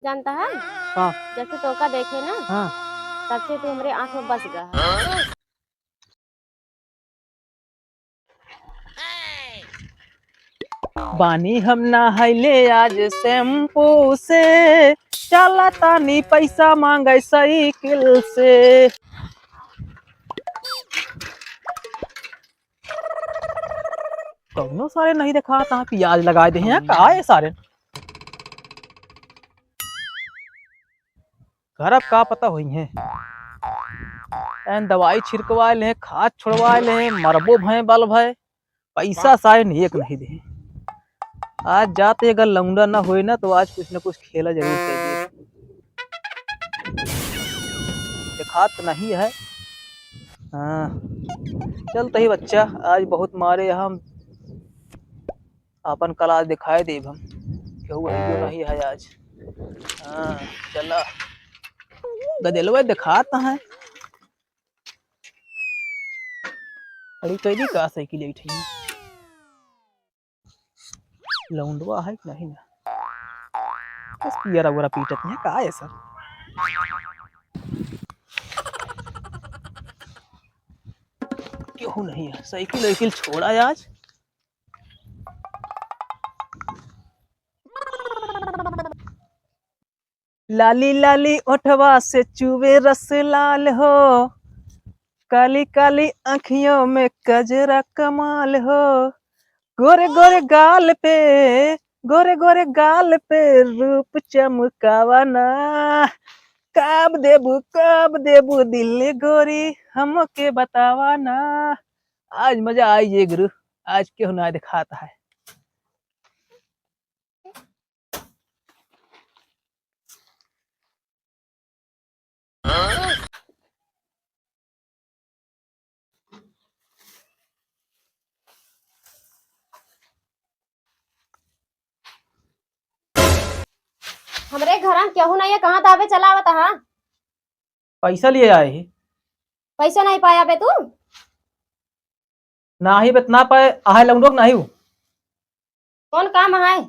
जानता है, हाँ जब से टोका देखे ना हाँ। तब से तू हमारे आंख में बस गया है। बानी हम नहाइले आज शैम्पू से, चला तानी पैसा मांगे साइकिल से। कौनो सारे नहीं देखा था, प्याज लगाए दे हैं कहा है सारे। घर अब का पता हुई है, एन दवाई छिड़कवा ले, खाद छोड़वा ले, मरबो भय बल भय, पैसा सारे एक नहीं दे। आज जाते अगर लौंडा ना होए ना तो आज कुछ ना कुछ खेला जरूर चाहिए। देखा तो नहीं है। हाँ चलते ही बच्चा, आज बहुत मारे हम अपन कला दिखाए देव हम, क्यों है जो नहीं है आज। हाँ चला गदेलवा दिखाता है। अरे कैदी का साइकिल ऐठी लौंडवा है कि नहीं ना, बस पियरा वगैरह पीटत है का है सर। क्यों नहीं है साइकिल वाइकिल छोड़ा आज। लाली लाली ओठवा से चुवे रस लाल हो, काली काली आँखियों में कजरा कमाल हो, गोरे गोरे गाल पे, गोरे गोरे गाल पे रूप चमकावा ना, कब देबू दिल गोरी हमके बतावा ना। आज मजा आई ये गुरु, आज क्यों ना दिखाता है। हमरे घर में केहू नहीं है, कहाँ दावे चला आवत हाँ। पैसा लिए आए ही पैसा नहीं पाया बे तू। ना ही बतना पाए आहे लौंडोक नहीं हूँ कौन काम है?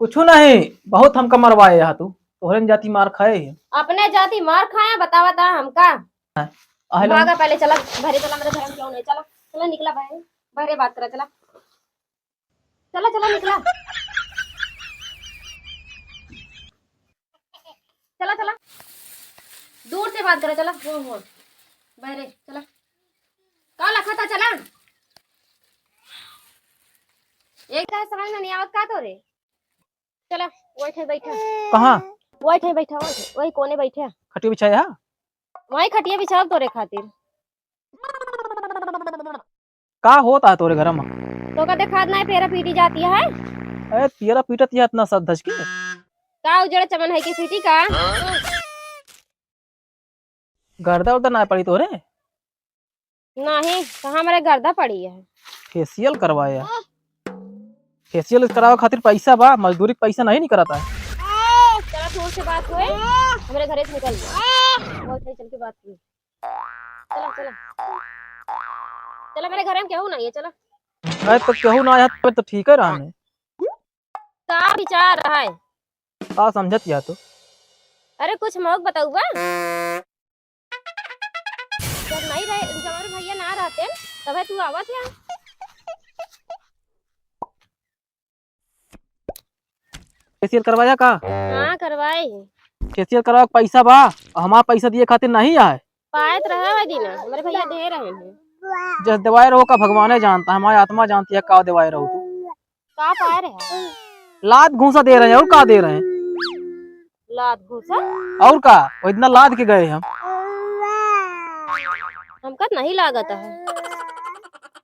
कुछ नहीं, बहुत हमका मरवाए यहाँ तू तोहरे जाति मार खाए ही। अपने जाति मार खाया बतावा था हमका। आहे लौंड भागा पहले, चला भरे, चला मेरे घर में क्यों नहीं, चला चला निकला बहरे, बहरे बात करा, चला चला चला निकला, चला चला दूर से बात करा, चला हो बहरे, चला कहाँ लखा था, चला एक का समझ में नहीं आवत का तो रे। चला वही थे बैठा, कहाँ वही थे बैठा, वही कोने बैठे, खटिया बिछाया है? वही खटिया बिछाओ तोरे खातिर। का होता है तोरे घर में? तो का देखा नहीं पेरा पीटी जाती है। अरे तेरा पीटत है इतना सद धज के। का उजड़ा चमन है की सीटी का। गर्दा उर्दा ना पड़ी तोरे? नहीं कहाँ हमारे गर्दा पड़ी है। फेशियल करवाया, फेशियल करावे खातिर पैसा बा, मजदूरी का पैसा नहीं कराता है। चला दूर से बात हुए, हमारे घर से निकल बहुत सही, चल के बात हुई, चला चला चला मेरे घर में क्यों नहीं है, चला। अरे तो केहू ना आया तो ठीक है रहने का विचार है? का समझत या तो। अरे कुछ मौक बताऊगा, जब नहीं रहे, जब हमारे भैया ना रहते तब तू आवा थे। फेशियल करवाया का? हाँ करवाए, फेशियल करवा पैसा बा, हमारा पैसा दिए खातिर नहीं आए। पायत रहे है दीना, हमारे भैया दे रहे हैं। जस दवाई रहो का भगवान जानता है, हमारी आत्मा जानती है का दवाई रहो तू। का पाए रहे? लाद घूसा दे रहे हैं और का दे रहे हैं? लात घूसा? और का वो इतना लाद के गए हम। हमका नहीं लागत है।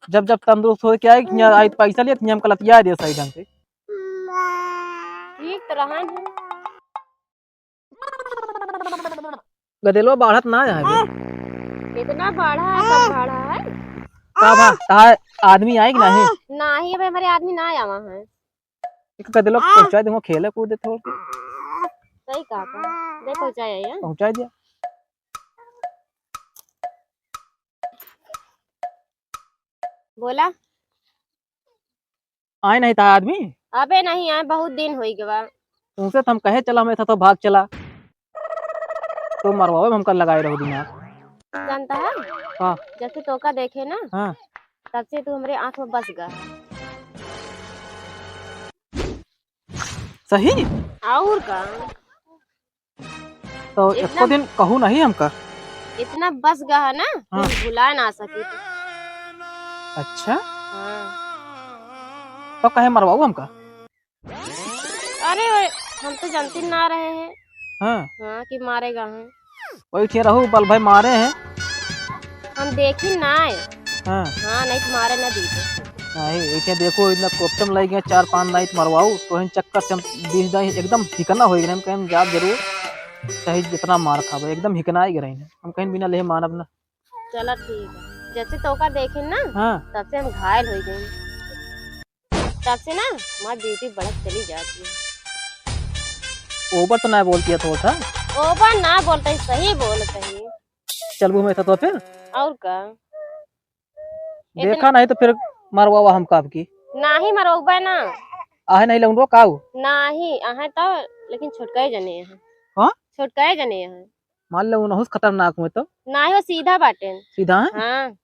जब जब तंदुरुस्त हो के आए पैसा लिए हम कलतिया दे सही ढंग से। ठीक तरह है। गदेलवा बाढ़त ना है कितना बाढ़ा है, कब बाढ़ा है? का भा ता आदमी आए कि नहीं? नहीं अबे हमारे आदमी ना आया है। एक गदेलवा पहुंचा दूंगा, खेले कूदे थोड़ के। सही कहा था, नहीं पहुंचाया यार। पहुंचा दिया। बोला आए नहीं था आदमी? अबे नहीं आए, बहुत दिन हो गया। उनसे तो हम कहे चला मैं था तो भाग चला, तो मरवावे में हमका लगाए रहो दिमाग। जानता है, हाँ जब से तोका देखे ना हाँ तब से तू हमारे आंख में बस गया। सही। और का तो इतना एको दिन कहू नहीं हमका। इतना बस गया है ना हाँ। कि भुला ना सकी तू। अच्छा हाँ। तो कहे मरवाऊ हमका। अरे हम तो जानते ना रहे हैं। हाँ हाँ कि मारेगा है। वही ठे रहू बल भाई मारे हैं। हम देखी ना आए। हाँ हाँ नहीं तो मारे ना दीजिए। नहीं इतने देखो इतना कोप्टम लग गया 4-5 नाइट मरवाऊ तो इन चक्कर से हम 20 दिन एकदम हिकना हो गए। हम कहीं जात जरूर चाहे जितना मार खावे एकदम हिकना ही गए हम कहीं बिना ले मानब ना। चला ठीक है, जब से तोका देखे ना हाँ तब से हम घायल हो गए। तब से ना हमारी ड्यूटी बढ़त चली जाती है। ओवर तो ना बोलती है थोड़ा सा। ओवर ना बोलते ही सही बोलते ही। चल वो में था तो फिर और का देखा नहीं तो फिर मरवावा हम काब की ना ही मरोबा ना। आहे नहीं लौंडो काऊ ना ही आहे तो लेकिन छुटकाए जने हैं। हाँ छुटकाए जने हैं। मान लो उनहुस खतरनाक हुए तो ना ही वो सीधा बाटे। सीधा है। हाँ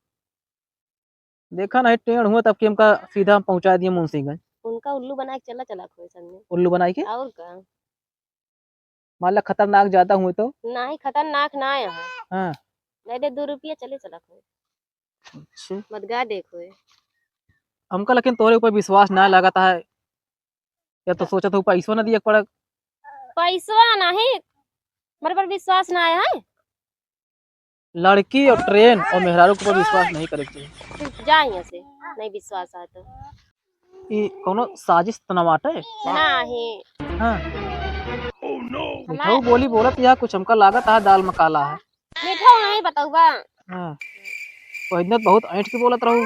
देखा नहीं टेढ़ हुआ तब कि हमका सीधा पहुंचा दिए मुंशीगंज। उनका उल्लू बना के चला चला खोए सामने। उल्लू बनाई के और का मान लो खतरनाक ज्यादा हुए तो। ना ही खतरनाक ना यहाँ। हाँ नहीं दे 2 रुपया चले चला खोए। अच्छा मदगा देखो। हमका लेकिन तोरे ऊपर विश्वास ना लगाता है या तो सोचा था पैसों ना दिया पड़ा। पैसा नहीं मेरे पर विश्वास ना आया है। लड़की और ट्रेन और मेहरारू के ऊपर विश्वास नहीं करे चाहिए। फिर जा यहाँ से नहीं विश्वास आया तो। ये कोनो साजिश तनावाटे। नहीं हाँ मिठाऊ बोली बोलत या कुछ हमका लागत है दाल मकाला है। मीठा नहीं बताऊबा। हाँ तो इतना बहुत ऐंठ के बोलत रहू।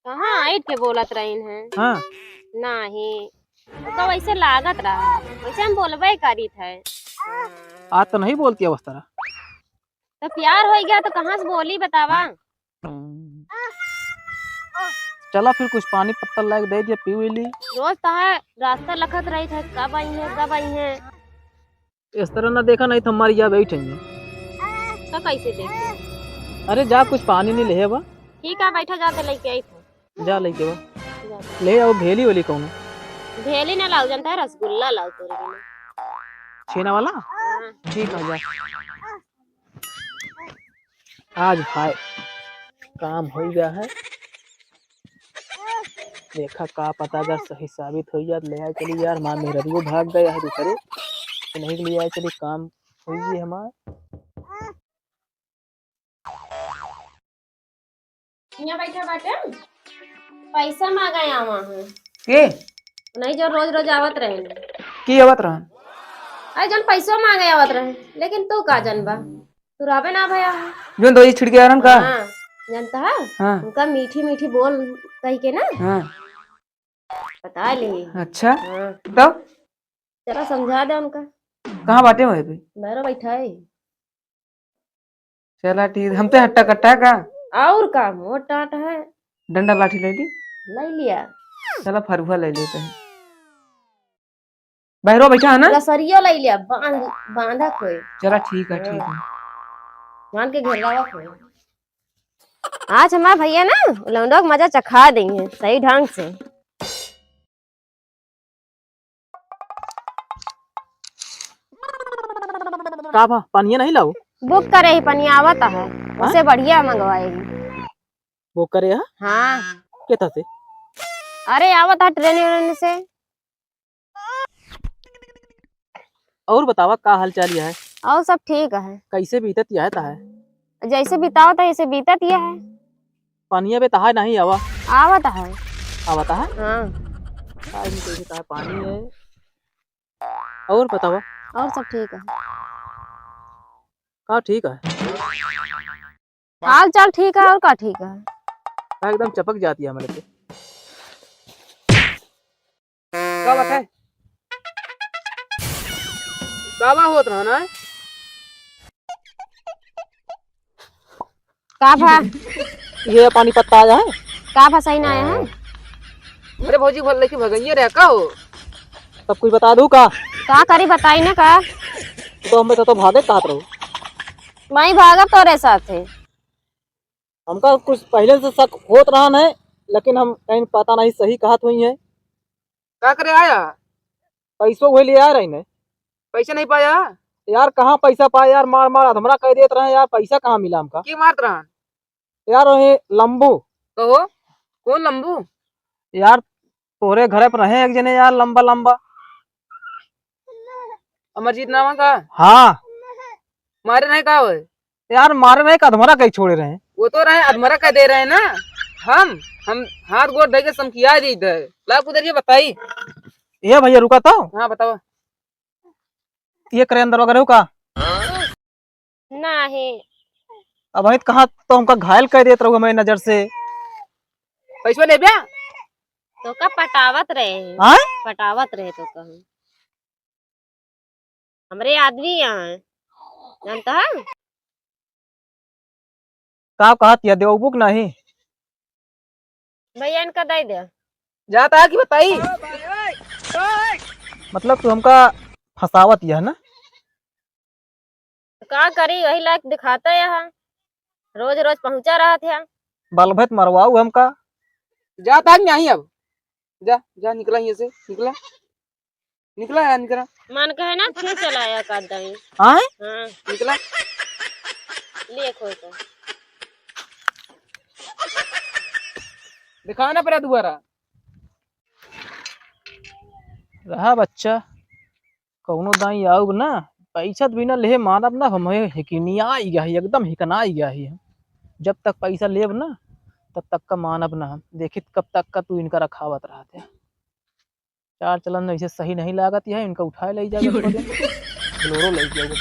कहाँ आइट के बोलत रही हैं। हाँ नहीं तो वैसे लागत रहा वैसे हम बोलबे करी थे। आज तो नहीं बोलती है उस तरह। तो प्यार हो गया तो कहाँ से बोली बतावा। चला फिर कुछ पानी पत्ता लाके दे दिया पी ली। रोज तो है रास्ता लखत रही थे कब आई है कब आई है। इस तरह ना देखा नहीं तो हमारी यहाँ बैठेंगे। तो कैसे देखे। अरे जा कुछ पानी नहीं ले बा। ठीक है बैठा जाते लेके आई थे। जा लेके बा ले आओ भेली वाली कौन भेली ना लाऊ जानता है रसगुल्ला लाऊ तोरे लिए। छेना वाला। हाँ। ठीक है जा आज भाई काम हो गया है। देखा का पता अगर सही साबित हो जाए ले आए चली यार माँ मेरा वो भाग गया है दूसरे तो नहीं ले आए चली काम हो गई हमारा। यहाँ बैठा बाटे पैसा मांगा आवा है के नहीं जो रोज रोज आवत रहे। की आवत रहन अरे जन पैसा मांगे आवत रहे लेकिन तू का जानबा तू रहबे ना भैया है। जो दो छिड़के आरन का। हाँ जानता है। हाँ उनका मीठी मीठी बोल कह के ना हाँ बता ले। अच्छा हाँ तो चला समझा दे उनका। कहाँ बाटे हुए पे बैरो बैठा है। चला ठीक हम तो हट्टा कट्टा का और का मोटा है। डंडा लाठी ले ली। ले लिया चला फरुआ ले लेते हैं बहरो बैठा है ना। रसरियो ले लिया बांधा कोई। चला ठीक है मान के घेरवा कोई। आज हमारे भैया ना लौंडा को मजा चखा देंगे सही ढंग से। का बा पानी नहीं लाओ। बुक करे ही पनी आवता है उससे बढ़िया मंगवाएगी। वो करे है हाँ केता से। अरे आवत है ट्रेन से। और बतावा का हाल चाल है। और सब ठीक है कैसे बीतत यह है जैसे बिताओ था ऐसे बीतत यह है। पानिया पे तहा नहीं आवा आवत है। आवता है हाँ कैसे कहा पानी है। और बतावा और सब ठीक है। का ठीक है हाल चाल ठीक है और का ठीक है। का एकदम चपक जाती है हमारे पे। का बात है काबा होत रहा ना का भा ये पानी पत्ता आया है। का भा सही ना आया है। अरे भौजी भल लेके भगइए रे का हो सब कुछ बता दूं का? करी बताई ना का। तो हमें तो भागे कात रहो। मैं भागब तोरे साथे। हमका कुछ पहले से शक होत रहा है, लेकिन हम कहीं पता नहीं सही कहत हुई है। क्या करे आया? पैसों वही ले आ रही ने। पैसा नहीं पाया? यार कहाँ पैसा पाए यार, मार मार हमरा कह देते रहे यार, पैसा कहाँ मिला हमका। की मारत रहा? यार ये लंबू। कहो कौन लंबू? यार तोरे घरे पर रहे एक जने यार, लंबा लंबा। अमरजीत नामा का? हाँ मारे नहीं का? वो यार मारे नहीं, कदमरा कहीं छोड़े रहे। वो तो रहे अधमरा कह दे रहे हैं ना। हम हाथ गोड़ धो के समखिया दी इधर। ला उधर ये बताई। ये भैया रुका तो। हाँ बताओ। ये करे अंदर वगैरह का? नहीं अब वही कहाँ तो हमका घायल कर देते रहो मेरी नजर से। पैसा ले बिया? तो का पटावत रहे। हाँ पटावत रहे तो कहूँ हमरे आदमी यहाँ जानता है। का कहत या देवबुक नहीं? भैया इनका दे दे। जाता है कि बताई? मतलब तू हमका फसावत यह ना? का करी वही लायक दिखाता है यहाँ। रोज रोज पहुंचा रहा था। बलभत मरवाऊ हमका। जाता है कि नहीं अब? जा जा निकला यहाँ से। निकला निकला है निकला। मन कहे ना फिर चलाया का दही। हाँ हाँ निकला ले खोल तो। दिखाना पड़ा दोबारा। रहा बच्चा कौनो दाई आऊ ना, पैसा बिना ले मानब ना, हम हिकनिया आई गया है, एकदम हिकना आई गया है। जब तक पैसा लेब ना तब तक का मानब ना हम। देखित कब तक का तू इनका रखावत रहा थे। चार चलन ऐसे सही नहीं लागत है, इनका उठाए ले जाएगा बोलोरो ले जाएगा।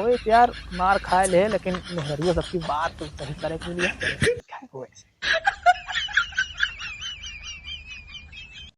ओए यार मार खाए ले, लेकिन मेहरिया सबकी बात तो सही करे के लिए